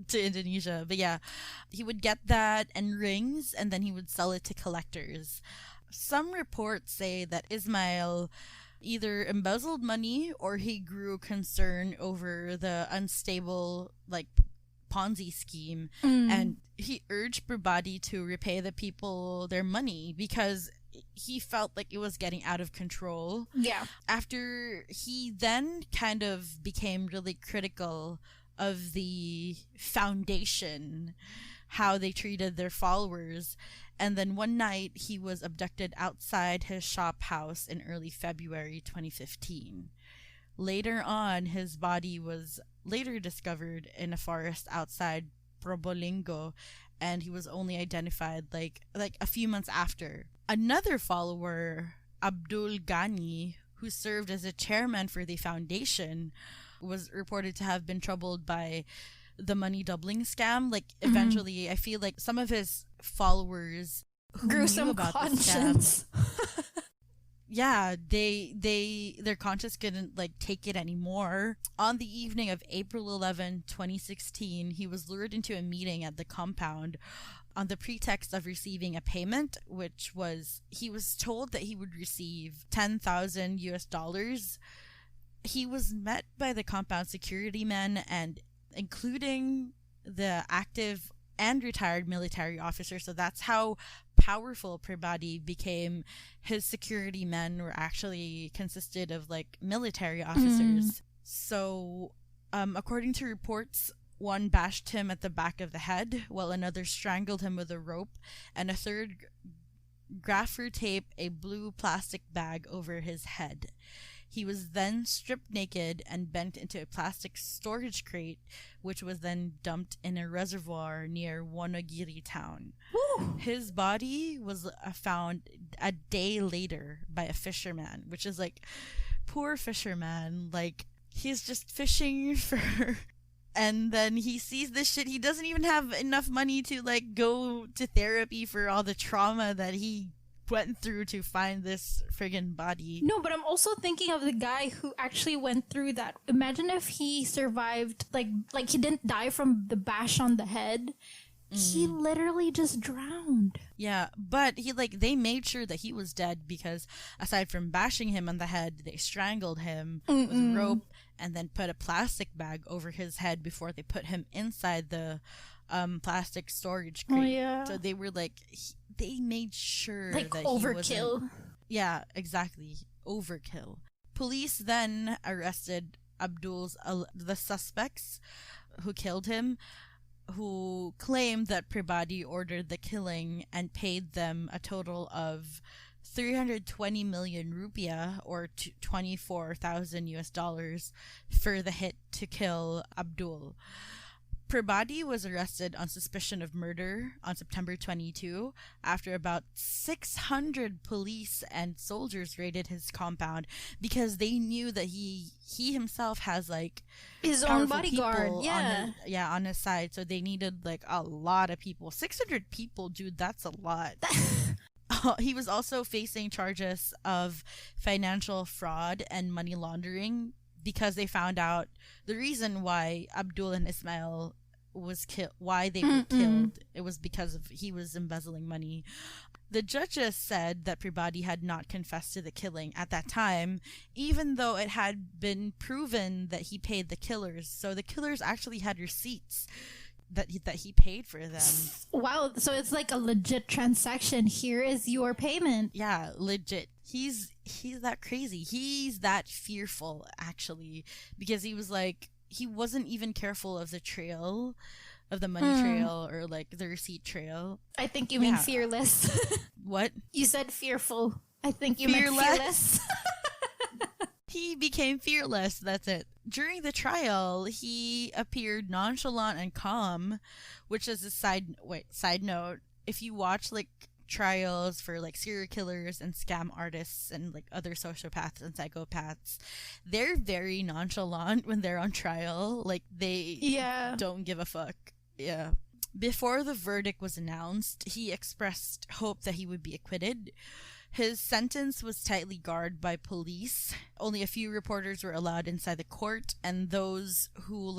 to Indonesia. But yeah, he would get that and rings, and then he would sell it to collectors. Some reports say that Ismail either embezzled money or he grew concern over the unstable like Ponzi scheme, and he urged Pribadi to repay the people their money because he felt like it was getting out of control. Yeah. After he then kind of became really critical of the foundation, how they treated their followers. And then one night he was abducted outside his shop house in early February 2015. Later on, his body was later discovered in a forest outside Probolinggo, and he was only identified like a few months after. Another follower, Abdul Ghani, who served as a chairman for the foundation, was reported to have been troubled by the money doubling scam. Like, eventually, I feel like some of his followers who grew knew about conscience. The scam, their conscience couldn't like take it anymore. On the evening of April 11, 2016, he was lured into a meeting at the compound on the pretext of receiving a payment, he was told that he would receive 10,000 US dollars. He was met by the compound security men, and including the active and retired military officers. So that's how powerful Prabati became. His security men were actually consisted of like military officers. So according to reports, one bashed him at the back of the head, while another strangled him with a rope, and a third gaffer taped a blue plastic bag over his head. He was then stripped naked and bent into a plastic storage crate, which was then dumped in a reservoir near Wonogiri town. Woo! His body was found a day later by a fisherman, which is like, poor fisherman. Like, he's just fishing for... And then he sees this shit. He doesn't even have enough money to like go to therapy for all the trauma that he went through to find this friggin' body. No, but I'm also thinking of the guy who actually went through that. Imagine if he survived, like he didn't die from the bash on the head. He literally just drowned. Yeah, but they made sure that he was dead because aside from bashing him on the head, they strangled him with a rope and then put a plastic bag over his head before they put him inside the plastic storage crate. Oh, yeah. So they were they made sure like that overkill. He wasn't... Yeah, exactly. Overkill. Police then arrested the suspects who killed him, who claimed that Prabati ordered the killing and paid them a total of 320 million rupiah, or 24,000 US dollars, for the hit to kill Abdul. Prabati was arrested on suspicion of murder on September 22 after about 600 police and soldiers raided his compound because they knew that he himself has like his own bodyguard, on his side. So they needed like a lot of people. 600 people, dude, that's a lot. He was also facing charges of financial fraud and money laundering because they found out the reason why Abdul and Ismail was killed, why they were killed. It was because he was embezzling money. The judges said that Prabati had not confessed to the killing at that time, even though it had been proven that he paid the killers. So the killers actually had receipts that he paid for them. Wow, so it's like a legit transaction. Here is your payment. Yeah, legit. He's that crazy. He's that fearful, actually, because he was like, he wasn't even careful of the trail, of the money trail, or like the receipt trail. I think you mean fearless. What? You said fearful. I think you meant fearless. He became fearless, that's it. During the trial, he appeared nonchalant and calm, which is a side note. If you watch like trials for like serial killers and scam artists and like other sociopaths and psychopaths, they're very nonchalant when they're on trial. Like they don't give a fuck. Yeah. Before the verdict was announced, he expressed hope that he would be acquitted. His sentence was tightly guarded by police. Only a few reporters were allowed inside the court, and those who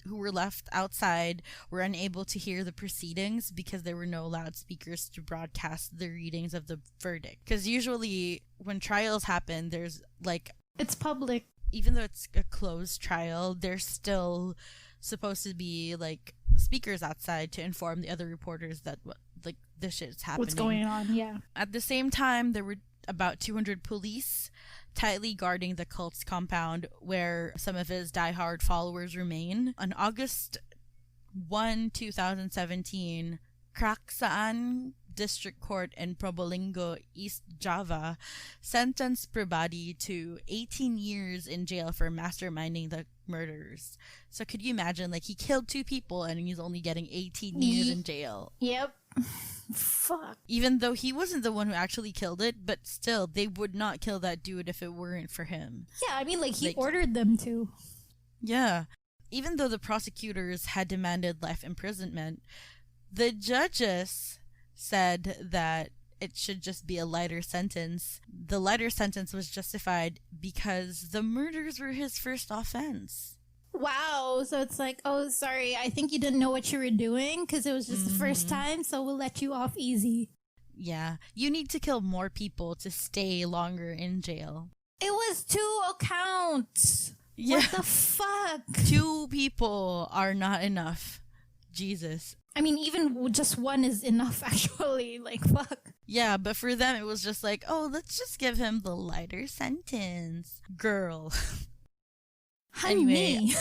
were left outside were unable to hear the proceedings because there were no loudspeakers to broadcast the readings of the verdict. Because usually when trials happen, there's like... It's public. Even though it's a closed trial, there's still supposed to be like speakers outside to inform the other reporters that like this shit's happening. What's going on, yeah. At the same time, there were about 200 police tightly guarding the cult's compound where some of his diehard followers remain. On August 1, 2017, Kraksaan District Court in Probolinggo, East Java, sentenced Prabati to 18 years in jail for masterminding the murders. So could you imagine, like, he killed 2 people and he's only getting 18 years in jail? Yep. Fuck. Even though he wasn't the one who actually killed it, but still, they would not kill that dude if it weren't for him. Yeah, I mean, like, he ordered them to. Yeah. Even though the prosecutors had demanded life imprisonment, the judges said that it should just be a lighter sentence. The lighter sentence was justified because the murders were his first offense. Wow, so it's like, oh, sorry, I think you didn't know what you were doing because it was just the first time, so we'll let you off easy. Yeah, you need to kill more people to stay longer in jail. It was 2 accounts. Yeah. What the fuck? 2 people are not enough Jesus. I mean, even just one is enough, actually. Like, fuck. Yeah, but for them, it was just like, oh, let's just give him the lighter sentence. Girl. Anyway, Honey.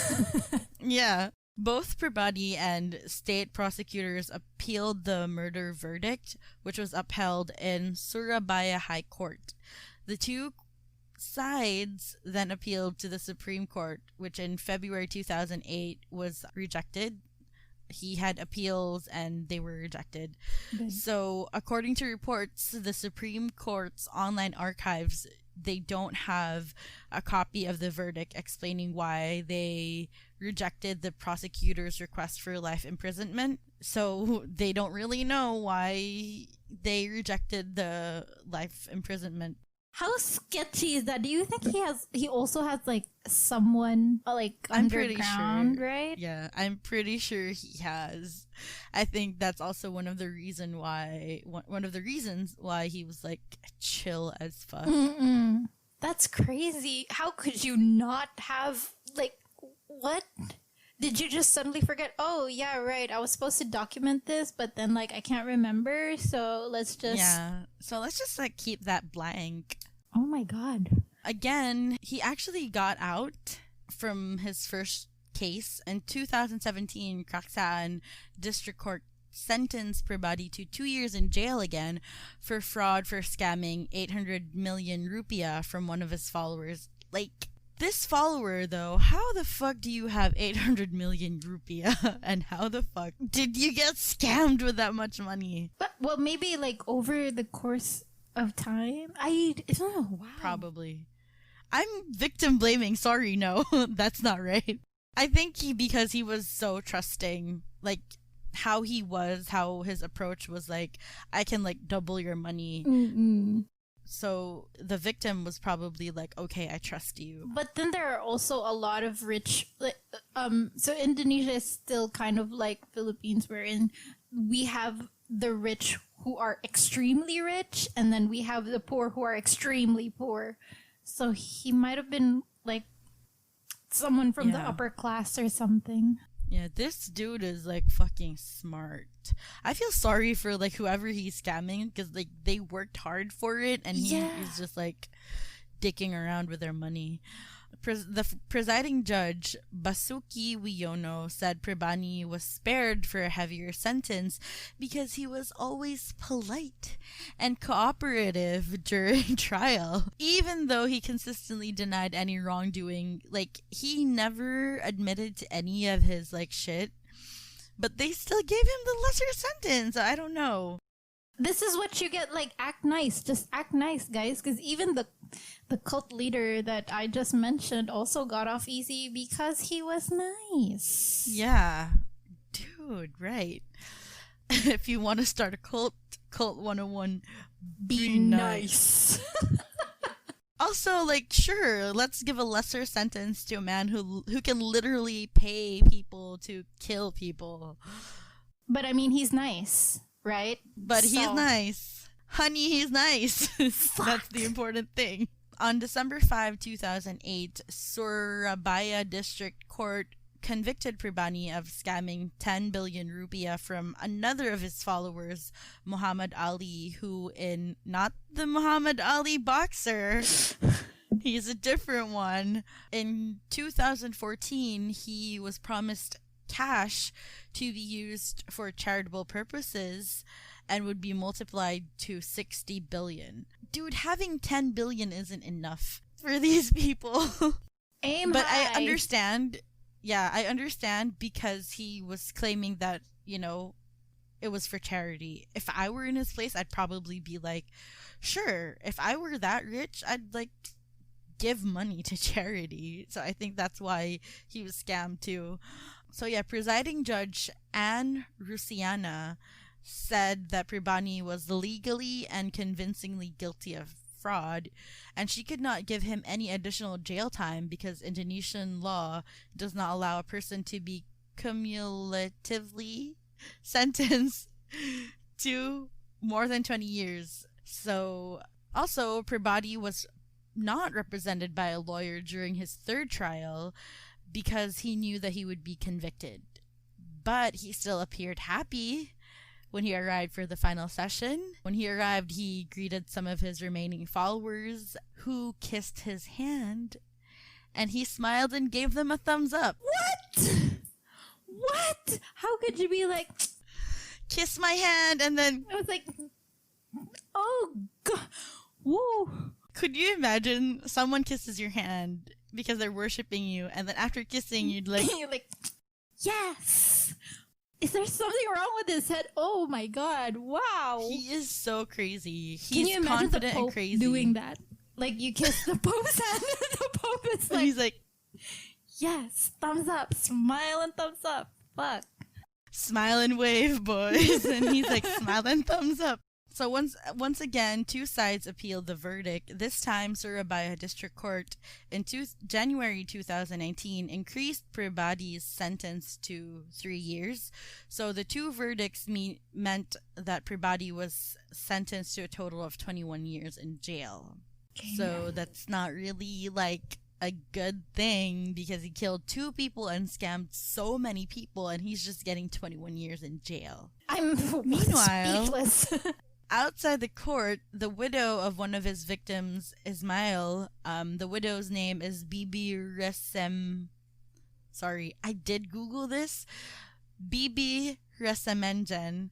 yeah. Both Prabhati and state prosecutors appealed the murder verdict, which was upheld in Surabaya High Court. The two sides then appealed to the Supreme Court, which in February 2008 was rejected. He had appeals and they were rejected. Good. So, according to reports, the Supreme Court's online archives, they don't have a copy of the verdict explaining why they rejected the prosecutor's request for life imprisonment. So they don't really know why they rejected the life imprisonment. How sketchy is that? Do you think he also has like someone like I'm pretty underground, sure, right? Yeah, I'm pretty sure he has. I think that's also one of the reasons why he was like chill as fuck. Mm-mm. That's crazy. How could you not have like what? Did you just suddenly forget? Oh yeah, right. I was supposed to document this, but then like I can't remember. So let's just like keep that blank. Oh my god. Again, he actually got out from his first case in 2017. Kraksaan District Court sentenced Prabhati to 2 years in jail again for fraud for scamming 800 million rupiah from one of his followers. Like, this follower, though, how the fuck do you have 800 million rupiah? And how the fuck did you get scammed with that much money? But, well, maybe like over the course of time? I don't know. Wow. Probably. I'm victim blaming. Sorry, no. That's not right. I think because he was so trusting, like, how his approach was like, I can like double your money. Mm-mm. So the victim was probably like, okay, I trust you. But then there are also a lot of rich, so Indonesia is still kind of like Philippines, wherein we have the rich who are extremely rich, and then we have the poor who are extremely poor. So he might have been like someone from the upper class or something. Yeah, this dude is like fucking smart. I feel sorry for like whoever he's scamming because like they worked hard for it and he is just like dicking around with their money. The presiding judge, Basuki Wiono, said Prabhati was spared for a heavier sentence because he was always polite and cooperative during trial. Even though he consistently denied any wrongdoing, like, he never admitted to any of his, like, shit. But they still gave him the lesser sentence. I don't know. This is what you get, like, act nice. Just act nice, guys. Because even the cult leader that I just mentioned also got off easy because he was nice. Yeah. Dude, right. If you want to start a cult 101, be nice. Also, like, sure, let's give a lesser sentence to a man who can literally pay people to kill people. But I mean, he's nice, right? But he's nice. Honey, he's nice. That's the important thing. On December 5, 2008, Surabaya District Court convicted Prabhati of scamming 10 billion rupiah from another of his followers, Muhammad Ali, who in not the Muhammad Ali boxer, he's a different one. In 2014, he was promised cash to be used for charitable purposes and would be multiplied to 60 billion. Dude, having 10 billion isn't enough for these people. Aim but high. I understand. Yeah, I understand because he was claiming that, you know, it was for charity. If I were in his place, I'd probably be like, sure, if I were that rich, I'd like give money to charity. So I think that's why he was scammed too. So yeah, presiding judge Anne Rusiana said that Prabhati was legally and convincingly guilty of fraud, and she could not give him any additional jail time because Indonesian law does not allow a person to be cumulatively sentenced to more than 20 years. So, also, Prabhati was not represented by a lawyer during his third trial because he knew that he would be convicted. but he still appeared happy when he arrived for the final session. When he arrived, he greeted some of his remaining followers who kissed his hand, and he smiled and gave them a thumbs up. What? What? How could you be like, kiss my hand, and then I was like, oh God, woo. Could you imagine someone kisses your hand because they're worshiping you, and then after kissing, you're like, yes. Is there something wrong with his head? Oh my God! Wow. He is so crazy. He's Can you imagine confident the Pope and crazy doing that? Like you kiss the Pope's hand, and the Pope is like, he's like, yes, thumbs up, smile and thumbs up. Fuck. smile and wave, boys, and he's like, smile and thumbs up. So once again, two sides appealed the verdict. This time, Surabaya District Court in January 2019 increased Pribadi's sentence to 3 years. So the two verdicts meant that Pribadi was sentenced to a total of 21 years in jail. Okay. So that's not really like a good thing because he killed 2 people and scammed so many people, and he's just getting 21 years in jail. I'm meanwhile speechless. Outside the court, the widow of one of his victims, Ismail, the widow's name is Bibi Resem. Sorry, I did Google this. Bibi Resemenjen.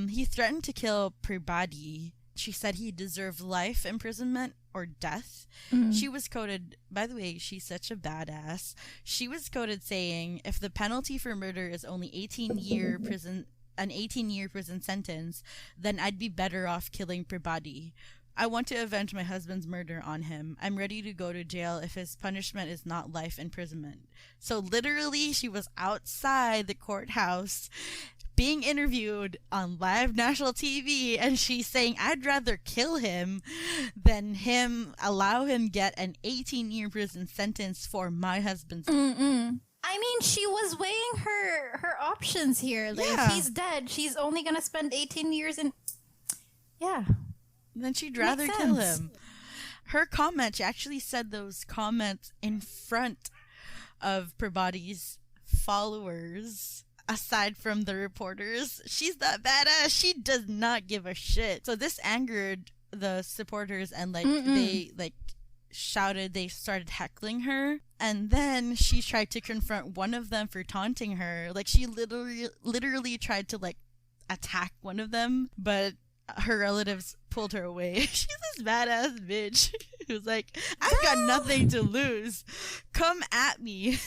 He threatened to kill Pribadi. She said he deserved life imprisonment or death. Mm-hmm. She was quoted, by the way, she's such a badass. She was quoted saying, if the penalty for murder is only 18-year prison, an 18-year prison sentence, then I'd be better off killing Pribadi. I want to avenge my husband's murder on him. I'm ready to go to jail if his punishment is not life imprisonment. So literally, she was outside the courthouse being interviewed on live national TV, and she's saying, I'd rather kill him than allow him get an 18-year prison sentence for my husband's murder. I mean, she was weighing her options here. Like, if he's dead, she's only gonna spend 18 years in... Yeah. Then she'd rather kill him. Her comment, she actually said those comments in front of Pribadi's followers, aside from the reporters. She's that badass. She does not give a shit. So this angered the supporters, and they shouted, they started heckling her, and then she tried to confront one of them for taunting her. Like, she literally tried to attack one of them, but her relatives pulled her away. She's this badass bitch who's like, I've got nothing to lose, come at me.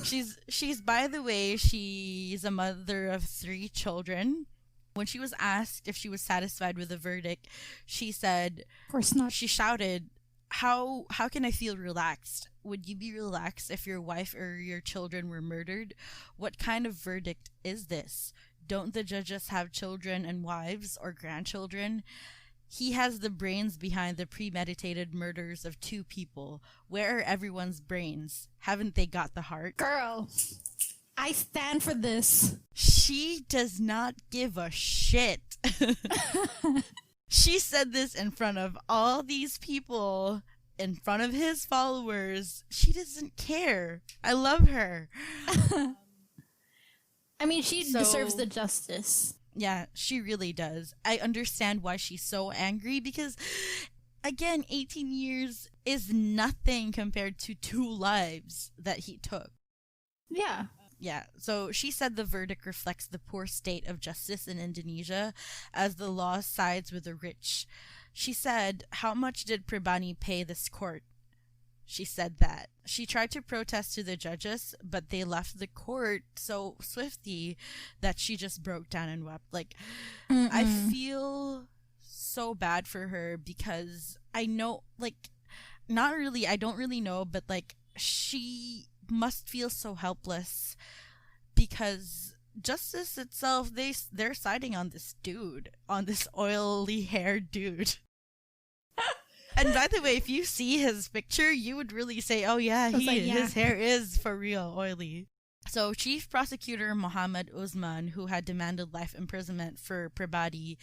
She's by the way, she's a mother of 3 children. When she was asked if she was satisfied with the verdict, she said, of course not. She shouted, how can I feel relaxed? Would you be relaxed if your wife or your children were murdered? What kind of verdict is this? Don't the judges have children and wives or grandchildren? He has the brains behind the premeditated murders of 2 people. Where are everyone's brains? Haven't they got the heart? Girl, I stand for this. She does not give a shit. She said this in front of all these people, in front of his followers. She doesn't care. I love her. I mean, she deserves the justice. Yeah, she really does. I understand why she's so angry because, again, 18 years is nothing compared to 2 lives that he took. Yeah. Yeah, so she said the verdict reflects the poor state of justice in Indonesia as the law sides with the rich. She said, how much did Pribadi pay this court? She said that. She tried to protest to the judges, but they left the court so swiftly that she just broke down and wept. I feel so bad for her because I know, I don't really know, but she must feel so helpless because justice itself, they're siding on this dude, on this oily haired dude. And by the way, if you see his picture, you would really say, oh yeah, his hair is for real oily. So Chief Prosecutor Muhammad Usman, who had demanded life imprisonment for Pribadi,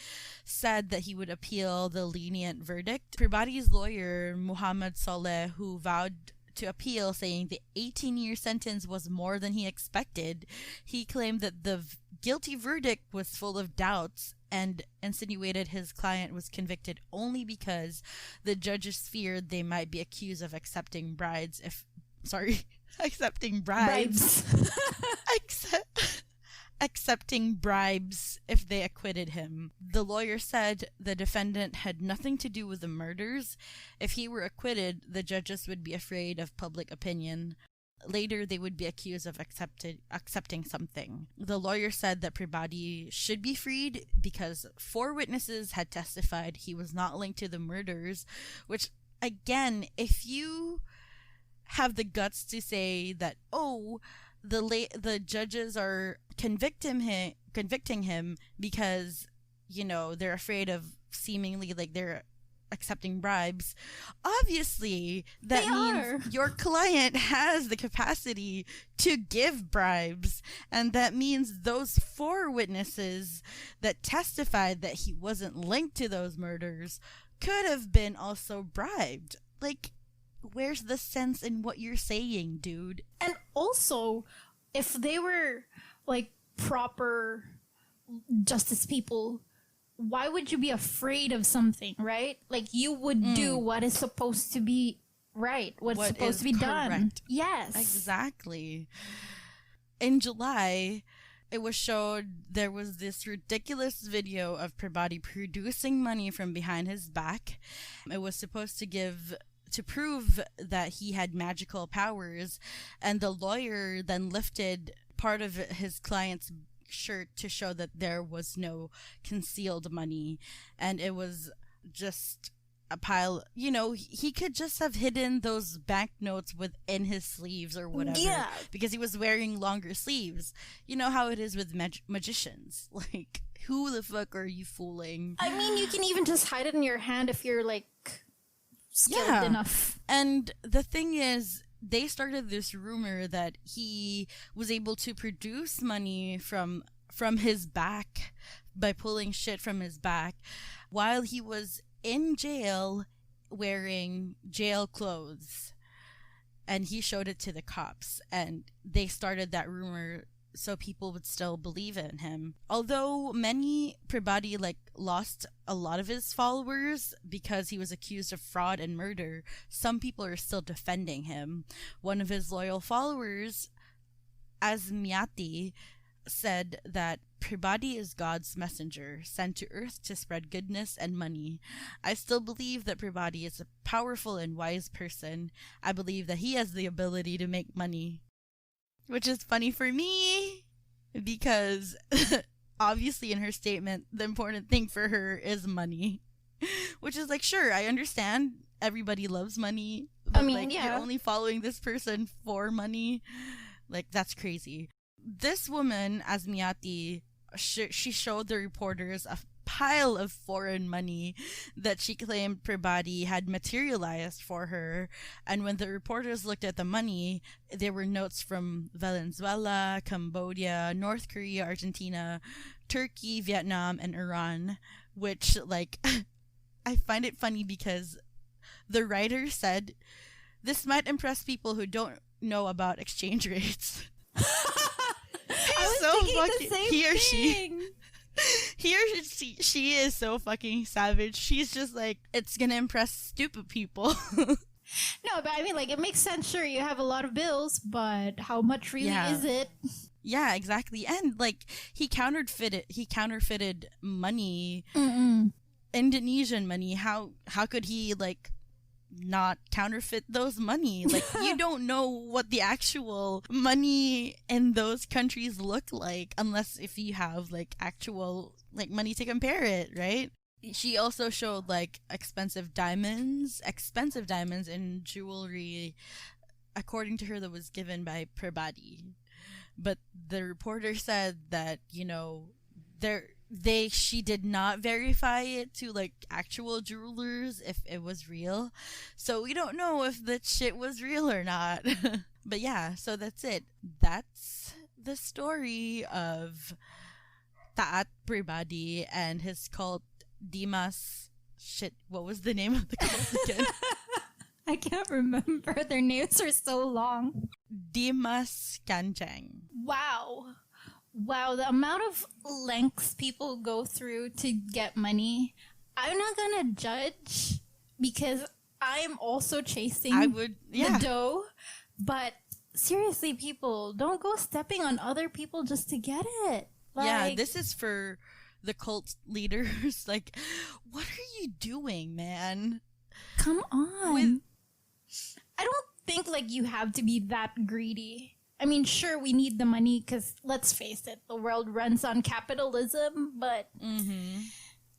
said that he would appeal the lenient verdict. Pribadi's lawyer, Muhammad Soleh, who vowed to appeal, saying the 18-year sentence was more than he expected. He claimed that the guilty verdict was full of doubts and insinuated his client was convicted only because the judges feared they might be accused of accepting bribes accepting bribes if they acquitted him. The lawyer said the defendant had nothing to do with the murders. If he were acquitted, the judges would be afraid of public opinion. Later, they would be accused of accepting something. The lawyer said that Pribadi should be freed because 4 witnesses had testified he was not linked to the murders, which, again, if you have the guts to say that, the judges are convicting him because, they're afraid of seemingly like they're accepting bribes, obviously that means your client has the capacity to give bribes, and that means those 4 witnesses that testified that he wasn't linked to those murders could have been also bribed. Like, where's the sense in what you're saying, dude? And also, if they were like proper justice people, why would you be afraid of something, right? Like, you would do what is supposed to be right, what's supposed to be done. Yes. Exactly. In July, it was showed there was this ridiculous video of Pribadi producing money from behind his back. It was supposed to prove that he had magical powers, and the lawyer then lifted part of his client's shirt to show that there was no concealed money, and it was just a pile. He could just have hidden those banknotes within his sleeves or whatever, because he was wearing longer sleeves. You know how it is with magicians. Like, who the fuck are you fooling? I mean, you can even just hide it in your hand if you're like skilled enough. And the thing is, they started this rumor that he was able to produce money from his back by pulling shit from his back while he was in jail wearing jail clothes. And he showed it to the cops, and they started that rumor so people would still believe in him. Although many Pribadi lost a lot of his followers because he was accused of fraud and murder, some people are still defending him. One of his loyal followers, Asmiati, said that Pribadi is God's messenger, sent to earth to spread goodness and money. I still believe that Pribadi is a powerful and wise person. I believe that he has the ability to make money. Which is funny for me, because obviously in her statement, the important thing for her is money. Which is like, sure, I understand everybody loves money, but you're only following this person for money. Like, that's crazy. This woman, Asmiati, she showed the reporters a pile of foreign money that she claimed Pribadi had materialized for her. And when the reporters looked at the money, there were notes from Venezuela, Cambodia, North Korea, Argentina, Turkey, Vietnam, and Iran, which, I find it funny because the writer said, "This might impress people who don't know about exchange rates." I was thinking the same thing. She is so fucking savage. She's just like, it's gonna impress stupid people. No, but I mean, it makes sense. Sure, you have a lot of bills, but how much really is it? Yeah, exactly. And he counterfeited money, Indonesian money. How could he not counterfeit those money? You don't know what the actual money in those countries look like unless if you have actual money to compare it, right? She also showed expensive diamonds and jewelry, according to her, that was given by Pribadi. But the reporter said that she did not verify it to actual jewelers if it was real, so we don't know if that shit was real or not. But yeah, so that's it. That's the story of Taat Pribadi and his cult, Dimas. Shit, what was the name of the cult again? I can't remember. Their names are so long. Dimas Kanjeng. Wow. Wow, the amount of lengths people go through to get money. I'm not gonna judge because I'm also chasing the dough. But seriously, people, don't go stepping on other people just to get it. Yeah, this is for the cult leaders. Like, what are you doing, man? Come on. I don't think like you have to be that greedy. I mean, sure, we need the money because let's face it, the world runs on capitalism, but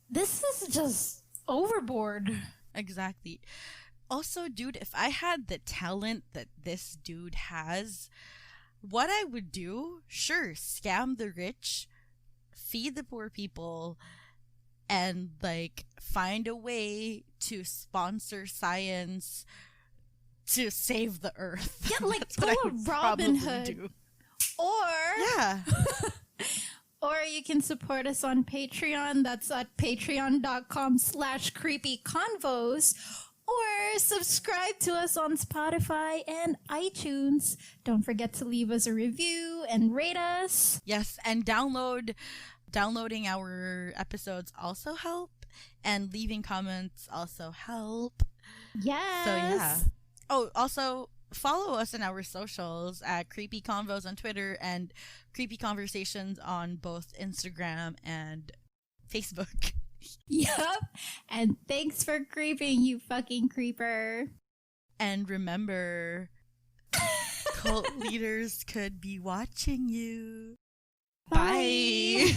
this is just overboard. Exactly. Also, dude, if I had the talent that this dude has, what I would do, sure, scam the rich, feed the poor people, and like find a way to sponsor science to save the earth. Yeah, like pull a Robin Hood. Or or you can support us on Patreon. That's at patreon.com/creepyconvos. Or subscribe to us on Spotify and iTunes. Don't forget to leave us a review and rate us. Yes, and downloading our episodes also help, and leaving comments also help. Yes. So yeah. Oh, also follow us in our socials at Creepy Convos on Twitter and Creepy Conversations on both Instagram and Facebook. Yep. And thanks for creeping, you fucking creeper. And remember, cult leaders could be watching you. Bye.